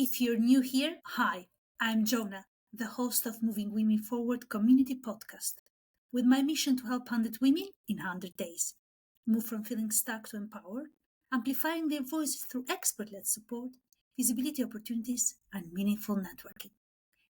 if you're new here, hi, I'm Jonah, the host of Moving Women Forward community podcast, with my mission to help 100 women in 100 days move from feeling stuck to empowered, amplifying their voices through expert-led support, visibility opportunities, and meaningful networking.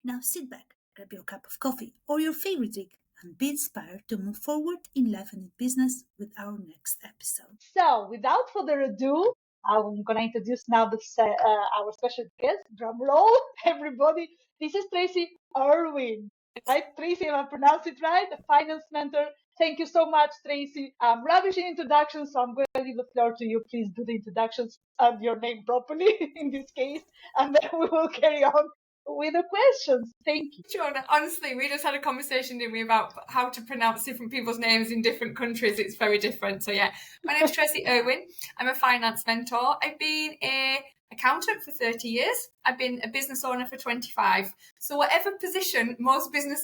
Now sit back, grab your cup of coffee or your favorite drink, and be inspired to move forward in life and in business with our next episode. So, without further ado, I'm going to introduce now our special guest. Drum roll, everybody. This is Tracy Irwin. Right, Tracy, if I pronounce it right, a finance mentor. Thank you so much, Tracy. I'm rubbish in introductions, so I'm going to leave the floor to you. Please do the introductions and your name properly in this case, and then we will carry on with the questions. Thank you. Jonah, honestly, we just had a conversation, didn't we, about how to pronounce different people's names in different countries. It's very different. So yeah, my name's Tracy Irwin. I'm a finance mentor. I've been an accountant for 30 years. I've been a business owner for 25. So whatever position most business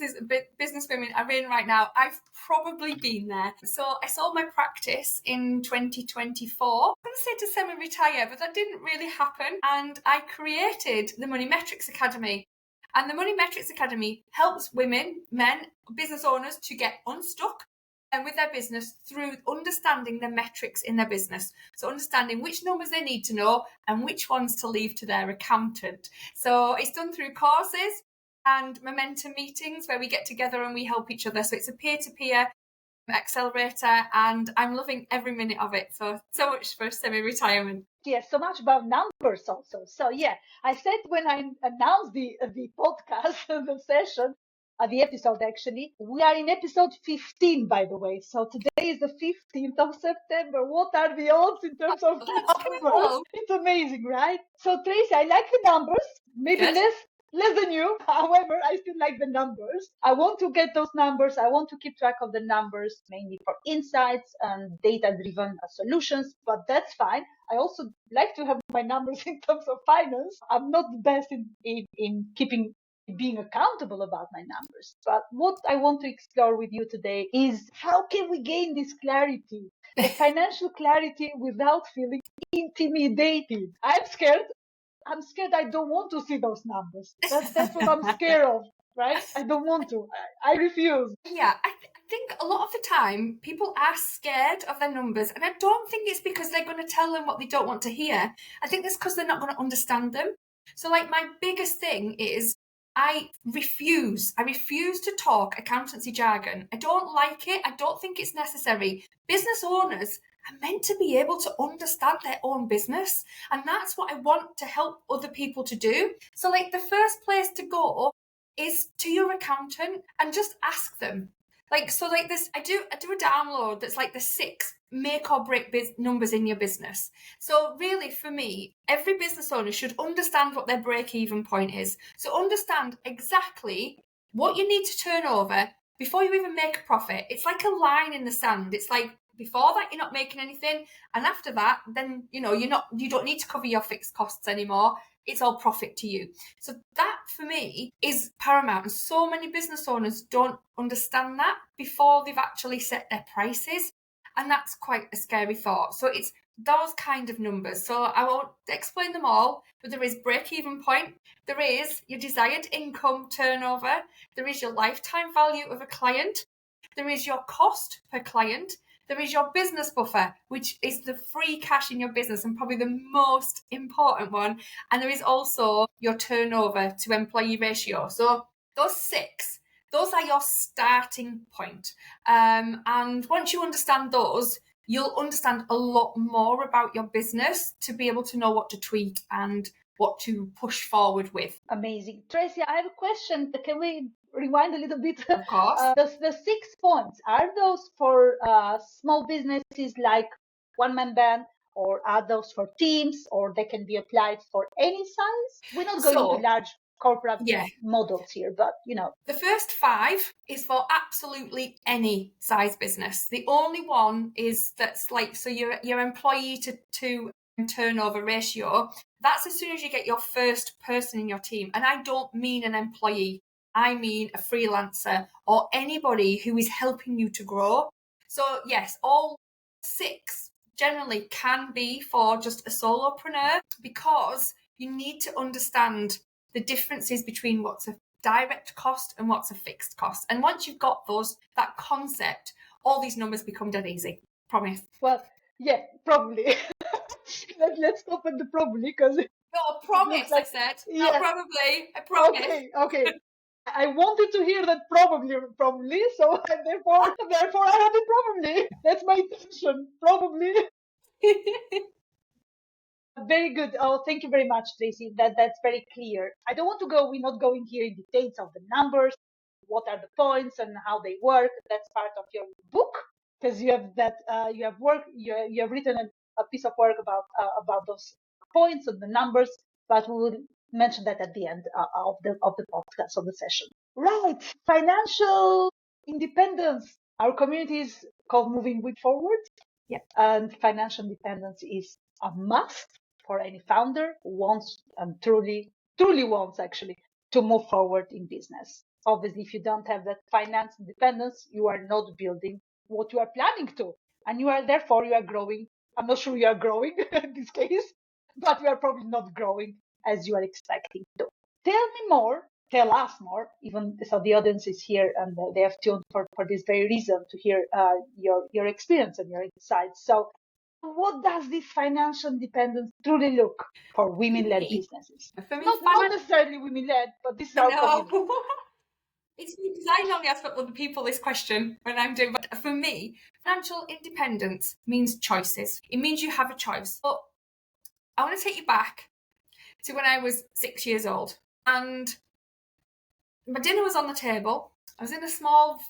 women are in right now, I've probably been there. So I sold my practice in 2024. I'm going to say to semi-retire, but that didn't really happen. And I created the Money Metrics Academy. And the Money Metrics Academy helps women, men, business owners to get unstuck and with their business through understanding the metrics in their business. So understanding which numbers they need to know and which ones to leave to their accountant. So it's done through courses and momentum meetings where we get together and we help each other. So it's a peer-to-peer accelerator and I'm loving every minute of it. So much for semi-retirement. Yeah, so much about numbers also. So yeah, I said when I announced the podcast, the session, the episode actually, we are in episode 15, by the way. So today is the 15th of September. What are the odds in terms of numbers? It's amazing, right? So Tracy, I like the numbers, maybe less than you. However, I still like the numbers. I want to get those numbers. I want to keep track of the numbers, mainly for insights and data-driven solutions, but that's fine. I also like to have my numbers in terms of finance. I'm not the best in being accountable about my numbers. But what I want to explore with you today is how can we gain this clarity, the financial clarity without feeling intimidated? I'm scared. I don't want to see those numbers. That's what I'm scared of, right? I don't want to. I refuse. Yeah, I think a lot of the time people are scared of their numbers, and I don't think it's because they're going to tell them what they don't want to hear. I think it's because they're not going to understand them. So like my biggest thing is I refuse to talk accountancy jargon. I don't like it. I don't think it's necessary. Business owners are meant to be able to understand their own business. And that's what I want to help other people to do. So like the first place to go is to your accountant and just ask them. Like, so like this, I do a download that's like the 6 make or break numbers in your business. So really for me, every business owner should understand what their break-even point is. So understand exactly what you need to turn over before you even make a profit. It's like a line in the sand. It's like before that, you're not making anything. And after that, then, you don't need to cover your fixed costs anymore. It's all profit to you. So that for me is paramount. And so many business owners don't understand that before they've actually set their prices. And that's quite a scary thought. So it's those kind of numbers. So I won't explain them all, but there is break-even point. There is your desired income turnover. There is your lifetime value of a client. There is your cost per client. There is your business buffer, which is the free cash in your business and probably the most important one. And there is also your turnover to employee ratio. So those 6, those are your starting point. And once you understand those, you'll understand a lot more about your business to be able to know what to tweak and what to push forward with. Amazing. Tracy, I have a question. Can we rewind a little bit? Of course. The 6 points, are those for small businesses like one-man band, or are those for teams, or they can be applied for any size? We're not going into large corporate models here, but the first 5 is for absolutely any size business. The only one is that's like, so your employee to turnover ratio, that's as soon as you get your first person in your team. And I don't mean an employee, I mean a freelancer or anybody who is helping you to grow. So yes, all 6 generally can be for just a solopreneur, because You need to understand the differences between what's a direct cost and what's a fixed cost. And once you've got that concept, all these numbers become dead easy. Promise. Well, yeah, probably. Let's stop at the probably, because No, promise, like, I said. yeah. Not probably. I promise. Okay. I wanted to hear that probably, so therefore I had it probably. That's my intention, probably. Very good. Oh, thank you very much, Tracy. That's very clear. I don't want to go. We're not going here in details of the numbers, what are the points and how they work. That's part of your book, because you have that. You have written a piece of work about those points and the numbers. But we will mention that at the end of the podcast, of the session. Right. Financial independence. Our community is called Moving With Forward. Yeah. And financial independence is a must for any founder who wants and truly wants actually to move forward in business. Obviously, if you don't have that finance independence, you are not building what you are planning to. And you are growing. I'm not sure you are growing in this case, but you are probably not growing as you are expecting to. Tell us more, even so the audience is here and they have tuned for this very reason to hear your experience and your insights. So what does this financial independence truly look for women-led businesses? For me, not necessarily women-led, but this is our community. It's me, because I normally ask other people this question when I'm doing, but for me, financial independence means choices. It means you have a choice. But I want to take you back to when I was 6 years old, and my dinner was on the table. I was in a small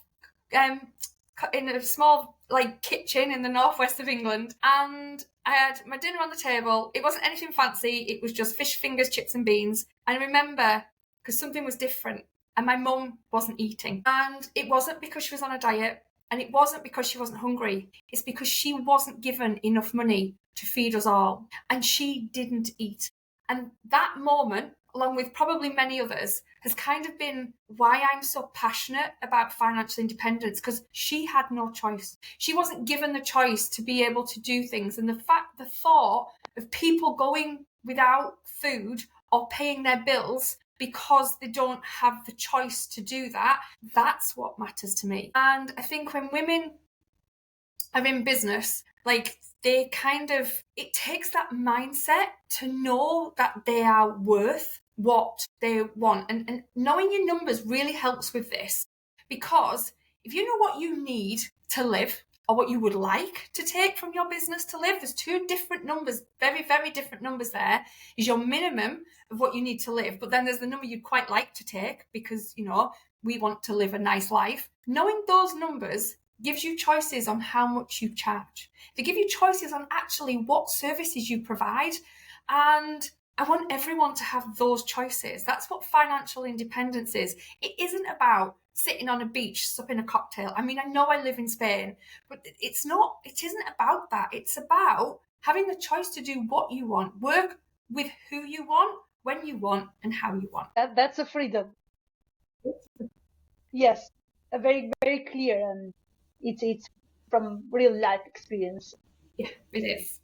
like kitchen in the northwest of England, and I had my dinner on the table. It wasn't anything fancy. It was just fish fingers, chips and beans. And I remember, because something was different, and my mum wasn't eating. And it wasn't because she was on a diet, and it wasn't because she wasn't hungry. It's because she wasn't given enough money to feed us all, and she didn't eat. And that moment, along with probably many others, has kind of been why I'm so passionate about financial independence, because she had no choice. She wasn't given the choice to be able to do things. And the thought of people going without food or paying their bills because they don't have the choice to do that, that's what matters to me. And I think when women are in business, like, it takes that mindset to know that they are worth what they want. And knowing your numbers really helps with this, because if you know what you need to live or what you would like to take from your business to live, there's two different numbers, very, very different numbers. There is your minimum of what you need to live, but then there's the number you'd quite like to take because, we want to live a nice life. Knowing those numbers gives you choices on how much you charge. They give you choices on actually what services you provide. And I want everyone to have those choices. That's what financial independence is. It isn't about sitting on a beach, supping a cocktail. I mean, I know I live in Spain, but it isn't about that. It's about having the choice to do what you want, work with who you want, when you want, and how you want. That's a freedom. Yes, a very, very clear, and it's from real life experience. Yeah, it is.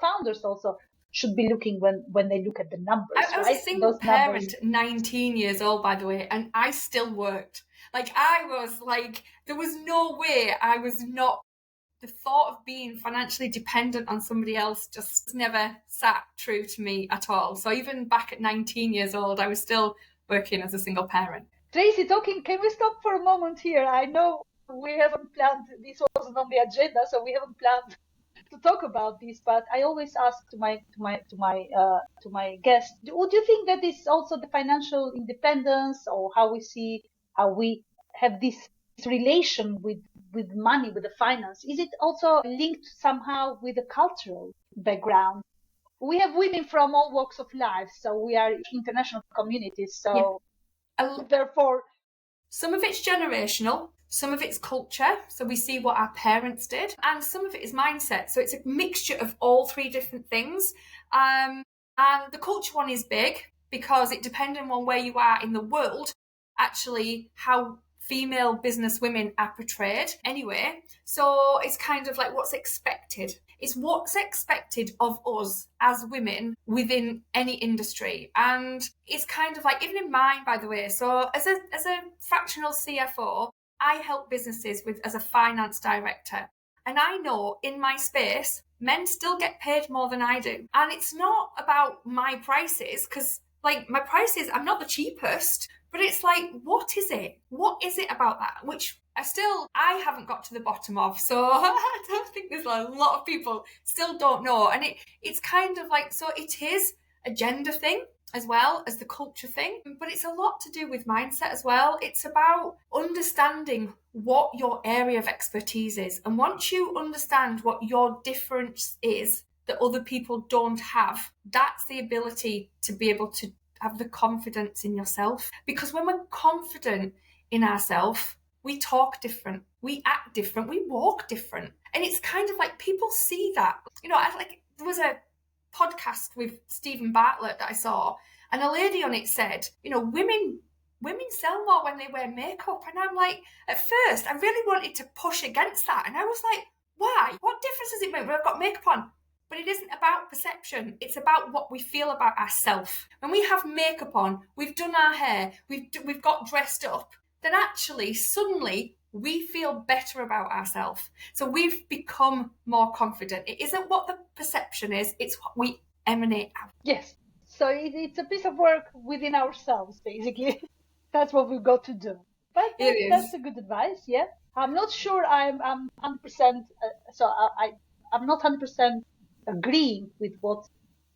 Founders also should be looking when they look at the numbers. I was right? a single parent, 19 years old, by the way, and I still worked. There was no way I was not. The thought of being financially dependent on somebody else just never sat true to me at all. So even back at 19 years old, I was still working as a single parent. Tracy, can we stop for a moment here? I know we haven't planned, this wasn't on the agenda, so we haven't planned to talk about this, but I always ask to my guests, would you think that is also the financial independence, or how we have this relation with money, with the finance? Is it also linked somehow with the cultural background? We have women from all walks of life, so we are international communities. So therefore, some of it's generational, some of it's culture. So we see what our parents did, and some of it is mindset. So it's a mixture of all three different things. And the culture one is big because it depends on where you are in the world, actually, how female business women are portrayed anyway. So it's kind of like what's expected. It's what's expected of us as women within any industry. And it's kind of like, even in mine, by the way. So as a fractional CFO, I help businesses as a finance director. And I know in my space, men still get paid more than I do. And it's not about my prices, because like my prices, I'm not the cheapest, but it's like, what is it? What is it about that? Which I haven't got to the bottom of. So I don't think there's a lot of people still don't know. And it's kind of like, so it is a gender thing as well as the culture thing, but it's a lot to do with mindset as well. It's about understanding what your area of expertise is. And once you understand what your difference is that other people don't have, that's the ability to be able to have the confidence in yourself. Because when we're confident in ourselves, we talk different, we act different, we walk different. And it's kind of like people see that. You know, there was a podcast with Stephen Bartlett that I saw, and a lady on it said, you know, women sell more when they wear makeup. And I'm like, at first, I really wanted to push against that. And I was like, why? What difference does it make when I've got makeup on? But it isn't about perception. It's about what we feel about ourselves. When we have makeup on, we've done our hair, we've got dressed up, then actually, suddenly, we feel better about ourselves. So we've become more confident. It isn't what the perception is, it's what we emanate out. Yes. So it's a piece of work within ourselves, basically. That's what we've got to do. But that's a good advice, yeah. I'm not sure I'm 100%, I'm not 100% agreeing with what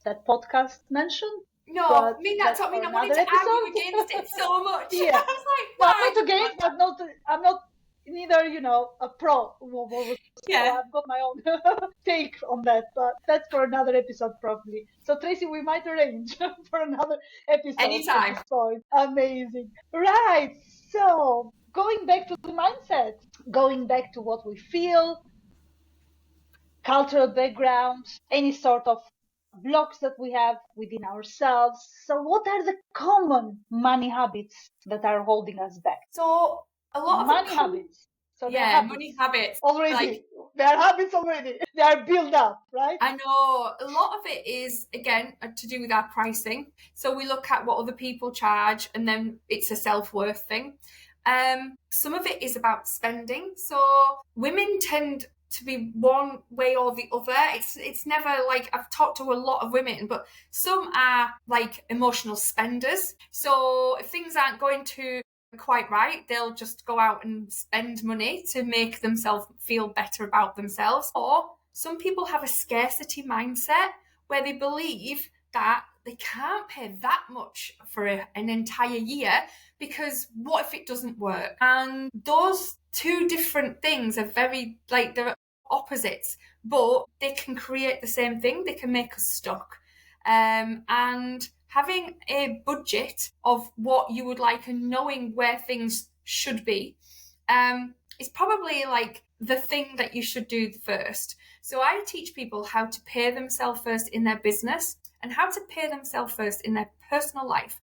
that podcast mentioned. No, that's what I mean. I wanted to argue against it so much. Yeah. I was like, why? No, not against, but I'm not neither, a pro. Yeah. I've got my own take on that, but that's for another episode probably. So Tracy, we might arrange for another episode. Anytime. At this point. Amazing. Right. So going back to the mindset, going back to what we feel, cultural background, any sort of blocks that we have within ourselves. So what are the common money habits that are holding us back? So a lot of money habits. So money habits already. They are habits already. They are built up, right? I know. A lot of it is, again, to do with our pricing. So we look at what other people charge, and then it's a self-worth thing. Some of it is about spending. So women tend to be one way or the other. It's never like, I've talked to a lot of women, but some are like emotional spenders. So if things aren't going to quite right, they'll just go out and spend money to make themselves feel better about themselves. Or some people have a scarcity mindset where they believe that they can't pay that much for an entire year because what if it doesn't work? And those two different things are very, like, they're opposites, but they can create the same thing. They can make us stuck. And having a budget of what you would like and knowing where things should be is probably like the thing that you should do first. So I teach people how to pay themselves first in their business and how to pay themselves first in their personal life.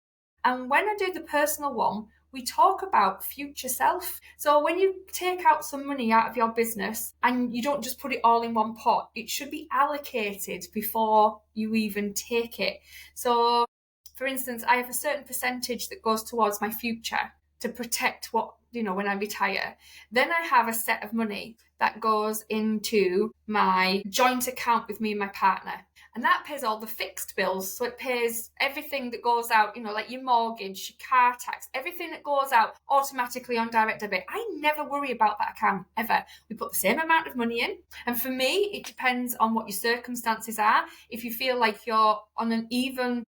And when I do the personal one, we talk about future self. So when you take out some money out of your business and you don't just put it all in one pot, it should be allocated before you even take it. So for instance, I have a certain percentage that goes towards my future to protect what, when I retire. Then I have a set of money that goes into my joint account with me and my partner. And that pays all the fixed bills. So it pays everything that goes out, like your mortgage, your car tax, everything that goes out automatically on direct debit. I never worry about that account, ever. We put the same amount of money in. And for me, it depends on what your circumstances are. If you feel like you're on an even,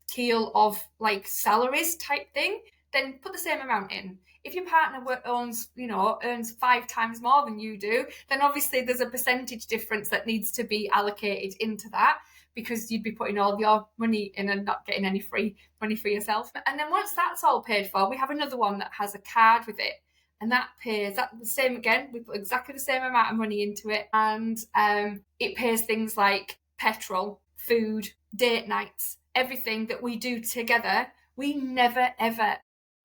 keel of, salaries type thing, then put the same amount in. If your partner earns 5 times more than you do, then obviously there's a percentage difference that needs to be allocated into that, because you'd be putting all your money in and not getting any free money for yourself. And then once that's all paid for, we have another one that has a card with it. And that pays that the same again. We put exactly the same amount of money into it. And it pays things like petrol, food, date nights, everything that we do together. We never, ever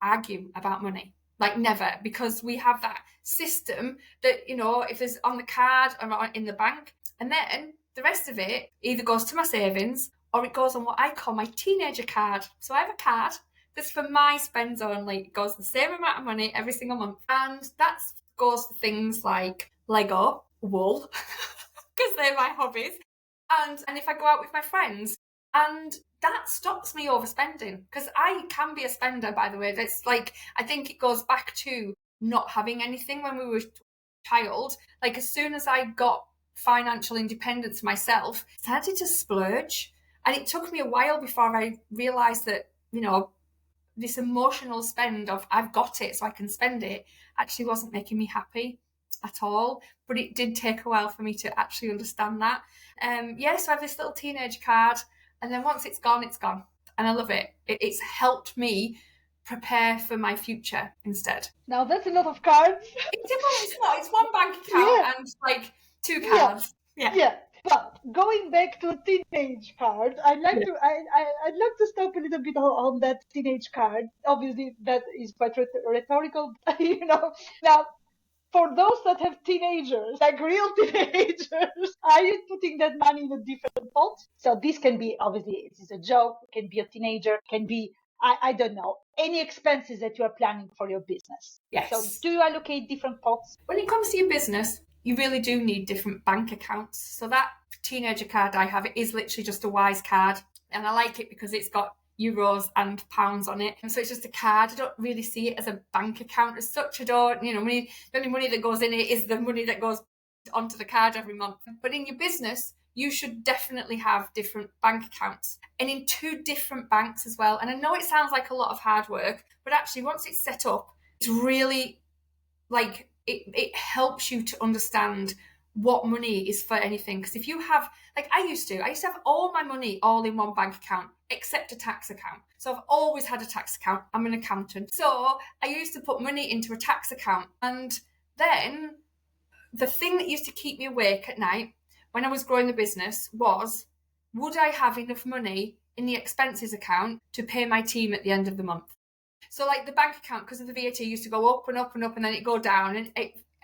argue about money. like never, because we have that system that, you know, if it's on the card or in the bank, and then the rest of it either goes to my savings or it goes on what I call my teenager card. So I have a card that's for my spends only. It goes the same amount of money every single month. And that goes for things like Lego, wool, because they're my hobbies. And if I go out with my friends, and that stops me overspending, because I can be a spender, by the way. That's like, I think it goes back to not having anything when we were child. Like, as soon as I got financial independence myself, I started to splurge. And it took me a while before I realised that, you know, this emotional spend of I've got it so I can spend it actually wasn't making me happy at all. But it did take a while for me to actually understand that. So I have this little teenage card, and then once it's gone, it's gone. And I love it. It's helped me prepare for my future instead. Now that's a lot of cards. It's not. It's one bank account and like 2 cards. Yeah. But going back to teenage card, I'd like to stop a little bit on that teenage card. Obviously, that is quite rhetorical, you know. Now, for those that have teenagers, like real teenagers, are you putting that money in a different pot? So this can be, obviously, it is a joke, it can be a teenager, can be, I don't know, any expenses that you are planning for your business. Yes. So do you allocate different pots? When it comes to your business, you really do need different bank accounts. So that teenager card I have, it is literally just a Wise card. And I like it because it's got euros and pounds on it. And so it's just a card. I don't really see it as a bank account as such. I don't, you know, the only money that goes in it is the money that goes onto the card every month. But in your business, you should definitely have different bank accounts, and in 2 different banks as well. And I know it sounds like a lot of hard work, but actually once it's set up, it's really like, it helps you to understand what money is for anything. Because if you have, like I used to have all my money all in one bank account except a tax account. So I've always had a tax account. I'm an accountant. So I used to put money into a tax account. And then the thing that used to keep me awake at night when I was growing the business was, would I have enough money in the expenses account to pay my team at the end of the month? So like the bank account, because of the VAT, used to go up and up and up, and then it go down. And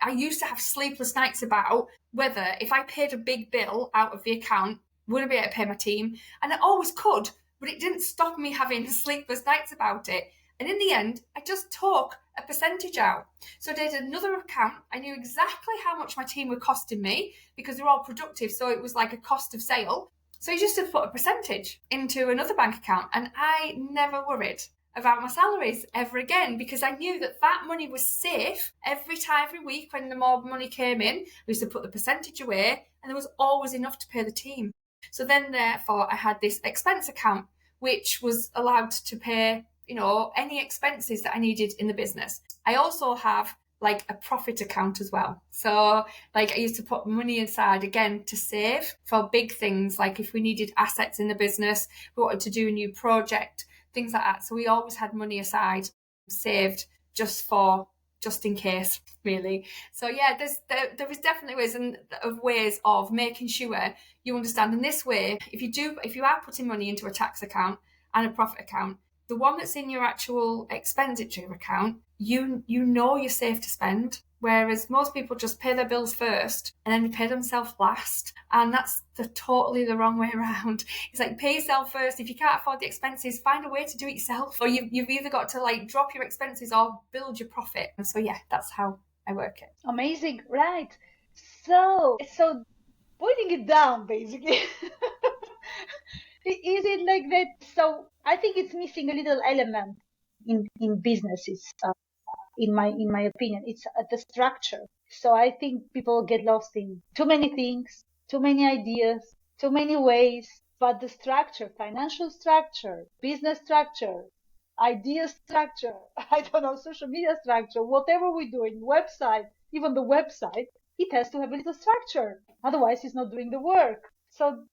I used to have sleepless nights about whether, if I paid a big bill out of the account, would I be able to pay my team? And I always could, but it didn't stop me having sleepless nights about it. And in the end, I just took a percentage out. So I did another account. I knew exactly how much my team were costing me because they're all productive. So it was like a cost of sale. So you just had to put a percentage into another bank account. And I never worried about my salaries ever again, because I knew that that money was safe every week when the more money came in. We used to put the percentage away, and there was always enough to pay the team. So then therefore I had this expense account, which was allowed to pay, you know, any expenses that I needed in the business. I also have like a profit account as well. So like I used to put money inside again to save for big things, like if we needed assets in the business, we wanted to do a new project, things like that. So we always had money aside, saved just in case, really. So yeah, there is definitely ways of making sure you understand. In this way, if you are putting money into a tax account and a profit account, the one that's in your actual expenditure account, you know you're safe to spend. Whereas most people just pay their bills first and then they pay themselves last. And that's totally the wrong way around. It's like, pay yourself first. If you can't afford the expenses, find a way to do it yourself. Or you've either got to like drop your expenses or build your profit. And so yeah, that's how I work it. Amazing, right? So boiling it down, basically. Is it like that? So I think it's missing a little element in businesses. In my opinion, it's the structure. So I think people get lost in too many things, too many ideas, too many ways. But the structure, financial structure, business structure, idea structure, I don't know, social media structure, whatever we're doing, website, even the website, it has to have a little structure. Otherwise, it's not doing the work. So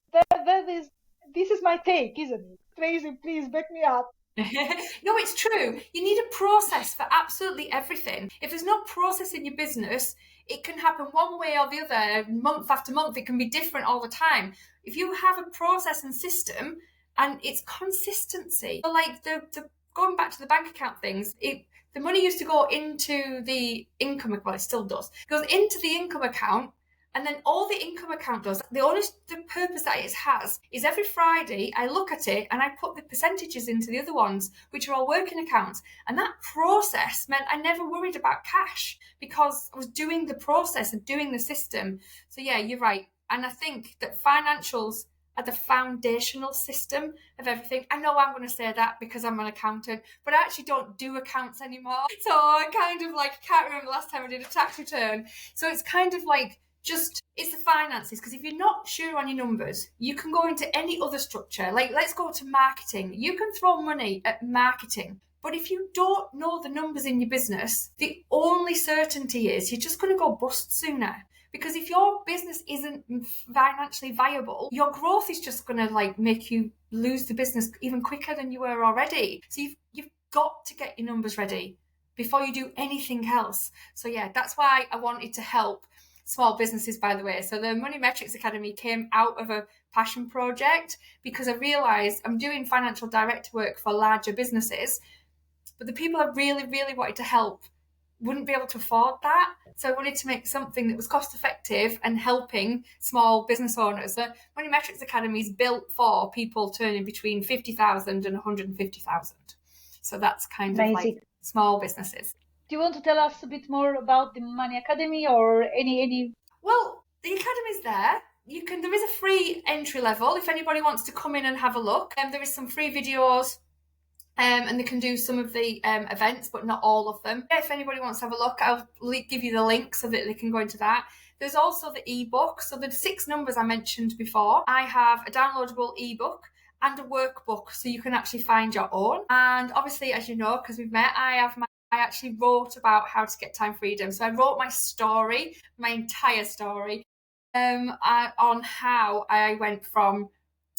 this is my take, isn't it? Tracy, please back me up. No, it's true. You need a process for absolutely everything. If there's no process in your business, it can happen one way or the other, month after month. It can be different all the time. If you have a process and system, and it's consistency, so like the going back to the bank account things, the money used to go into the income, well, it still does. It goes into the income account, and then all the income account does, the purpose that it has is every Friday I look at it and I put the percentages into the other ones, which are all working accounts. And that process meant I never worried about cash because I was doing the process and doing the system. So yeah, you're right. And I think that financials are the foundational system of everything. I know I'm going to say that because I'm an accountant, but I actually don't do accounts anymore. So I kind of can't remember the last time I did a tax return. So it's kind of it's the finances, because if you're not sure on your numbers, you can go into any other structure. Let's go to marketing. You can throw money at marketing, but if you don't know the numbers in your business, the only certainty is you're just going to go bust sooner. Because if your business isn't financially viable, your growth is just going to make you lose the business even quicker than you were already. So you've got to get your numbers ready before you do anything else. So yeah, that's why I wanted to help small businesses, by the way. So the Money Metrics Academy came out of a passion project because I realised I'm doing financial direct work for larger businesses, but the people I really, really wanted to help wouldn't be able to afford that. So I wanted to make something that was cost effective and helping small business owners. The Money Metrics Academy is built for people turning between 50,000 and 150,000. So that's kind Amazing. of small businesses. Do you want to tell us a bit more about the Money Academy or any? Well, the Academy's there. There is a free entry level if anybody wants to come in and have a look. There is some free videos. And they can do some of the events, but not all of them. If anybody wants to have a look, I'll give you the link so that they can go into that. There's also the ebook. So the 6 numbers I mentioned before, I have a downloadable ebook and a workbook, so you can actually find your own. And obviously, as you know, because we've met, I actually wrote about how to get time freedom. So I wrote my story, my entire story, on how I went from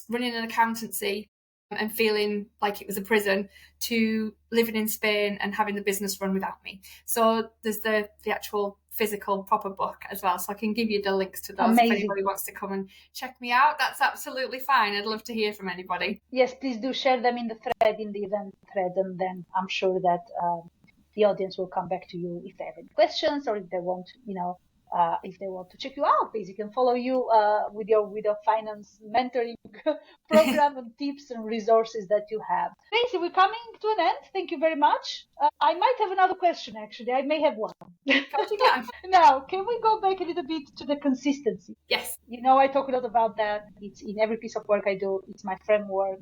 running an accountancy and feeling like it was a prison to living in Spain and having the business run without me. So there's the actual physical proper book as well. So I can give you the links to those. Amazing. If anybody wants to come and check me out, that's absolutely fine. I'd love to hear from anybody. Yes, please do share them in the thread, in the event thread, and then I'm sure that the audience will come back to you if they have any questions or if they want, if they want to check you out, basically, and follow you with your finance mentoring program and tips and resources that you have. Tracy, we're coming to an end. Thank you very much. I might have another question, actually. I may have one. Now, can we go back a little bit to the consistency? Yes. I talk a lot about that. It's in every piece of work I do. It's my framework,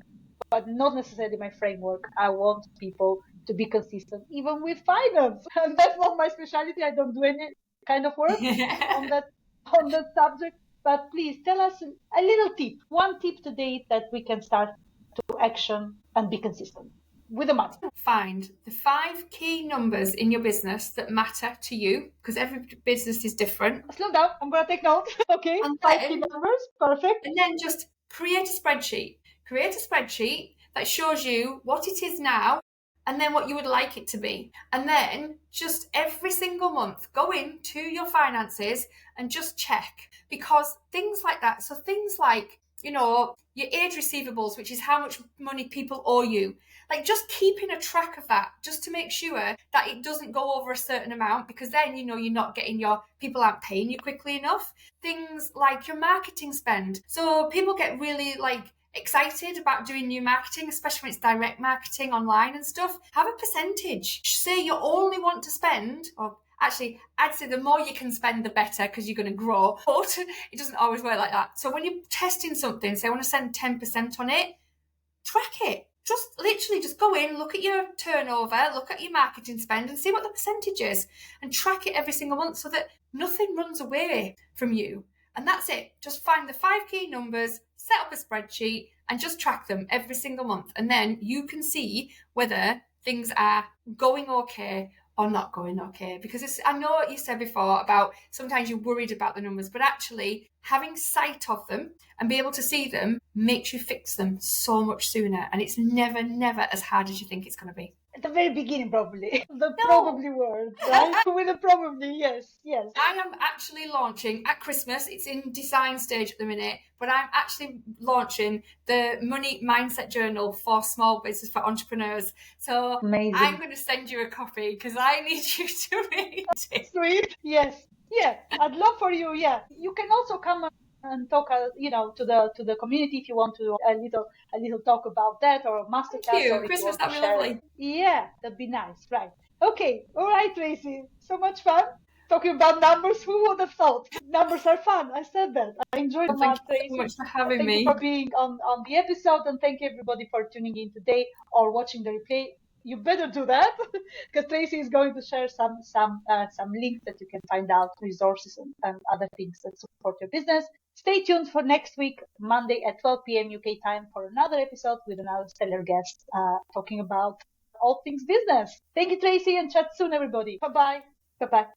but not necessarily my framework. I want people to be consistent, even with finance. And that's not my specialty. I don't do any kind of work on that subject. But please tell us a little tip, one tip today that we can start to action and be consistent with the money. Find the 5 key numbers in your business that matter to you, because every business is different. Slow down. I'm going to take note. Okay. And 5 key numbers. Perfect. And then just create a spreadsheet. Create a spreadsheet that shows you what it is now and then what you would like it to be. And then just every single month, go into your finances and just check, because things like that. So things like, your age receivables, which is how much money people owe you. Just keeping a track of that, just to make sure that it doesn't go over a certain amount, because then, you're not getting people aren't paying you quickly enough. Things like your marketing spend. So people get really excited about doing new marketing, especially when it's direct marketing online and stuff. Have a percentage. Say you only want to spend, or actually, I'd say the more you can spend, the better, because you're going to grow. But it doesn't always work like that. So when you're testing something, say I want to spend 10% on it, track it. Just go in, look at your turnover, look at your marketing spend and see what the percentage is, and track it every single month so that nothing runs away from you. And that's it. Just find the 5 key numbers, set up a spreadsheet and just track them every single month. And then you can see whether things are going okay or not going okay. Because I know what you said before about sometimes you're worried about the numbers, but actually having sight of them and be able to see them makes you fix them so much sooner. And it's never, never as hard as you think it's going to be. the very beginning, probably. The No. probably word, right? With the probably, yes. I am actually launching at Christmas. It's in design stage at the minute, but I'm actually launching the Money Mindset Journal for small business, for entrepreneurs. So Amazing. I'm going to send you a copy because I need you to read it. Sweet. Yes. Yeah. I'd love for you. Yeah. You can also come and talk, to the community if you want to a little talk about that, or a masterclass. Thank you. Or if Christmas, you want that'd to be share. lovely. Yeah, that'd be nice. Right. Okay. All right, Tracy. So much fun talking about numbers. Who would have thought? Numbers are fun. I said that. I enjoyed it. Thank Tracy. you so much for having Thank me. you for being on the episode, and thank you everybody for tuning in today or watching the replay. You better do that because Tracy is going to share some links that you can find out, resources and other things that support your business. Stay tuned for next week, Monday at 12 p.m. UK time, for another episode with another stellar guest talking about all things business. Thank you, Tracy, and chat soon, everybody. Bye-bye. Bye-bye.